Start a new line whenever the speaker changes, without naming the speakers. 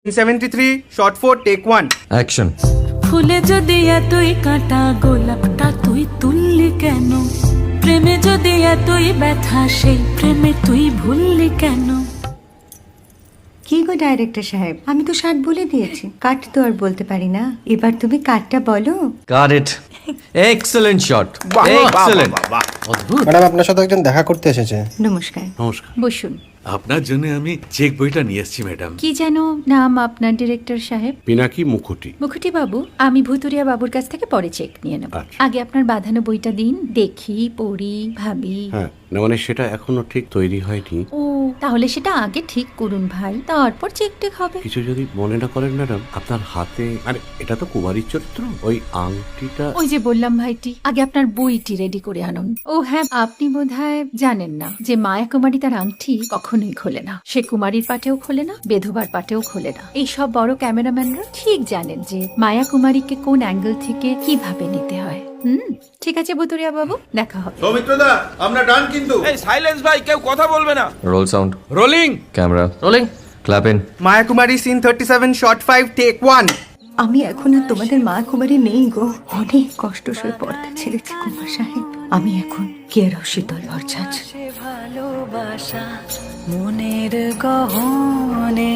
73 shot 4 take 1
action.
ফুলে যদি এতই কাঁটা গোলাপটা তুই তুললি কেন? প্রেমে যদি এতই ব্যথা সেই প্রেমে তুই ভুললি কেন?
কি গো ডাইরেক্টর সাহেব, আমি তো 60 বলে দিয়েছি, কাট তো আর বলতে পারি না। এবার তুমি কাটটা বলো।
Got it. Excellent shot, excellent.
Madam আপনার সাথে একজন দেখা করতে এসেছে।
নমস্কার,
নমস্কার।
বসুন।
আপনার জন্য আমি চেক বইটা নিয়ে এসেছি ম্যাডাম।
কি যেন নাম আপনার ডিরেক্টর সাহেব?
পিনাকি মুখোটি।
মুখুটি বাবু, আমি ভুতুরিয়া বাবুর কাছ থেকে পরে চেক নিয়ে নেব।
আচ্ছা।
আগে আপনার বাঁধানো বইটা দিন, দেখি, পড়ি, ভাবি।
হ্যাঁ, না মানে সেটা এখনো ঠিক তৈরি হয়নি।
ও, তাহলে সেটা আগে ঠিক করুন ভাই, তারপর চেক টেক হবে।
কিছু যদি মনে না করেন ম্যাডাম, আপনার হাতে, আরে এটা তো কুমারীর চরিত্র, ওই আংটিটা।
ওই যে বললাম ভাইটি, আগে আপনার বইটি রেডি করে আনুন। ও হ্যাঁ, আপনি বোধহয় জানেন না যে মায়া কুমারী তার আংটি কখনোই খোলে না। সে কুমারীর পাটেও খোলে না, বেধবার পাটেও খোলে না। এই সব বড় ক্যামেরাম্যানরা ঠিক জানেন যে মায়া কুমারীকে কোন অ্যাঙ্গেল থেকে কিভাবে নিতে হয়। ঠিক আছে ভুতুরিয়া বাবু, দেখা হবে।
সৌমিত্রদা আমরা ডান কিন্তু। এই সাইলেন্স ভাই, কেউ কথা বলবে না।
Roll sound,
rolling.
Camera rolling, clap in.
Maya Kumari scene 37 shot 5 take 1
আমি এখন আর তোমাদের মা কুমারী নেই গো। অনেক কষ্ট সয়ে পর্দা ছেড়েছি কুমার সাহেব। আমি এখন কেরাও শীতল ভরছাছ।
ভালোবাসা মনের গহনে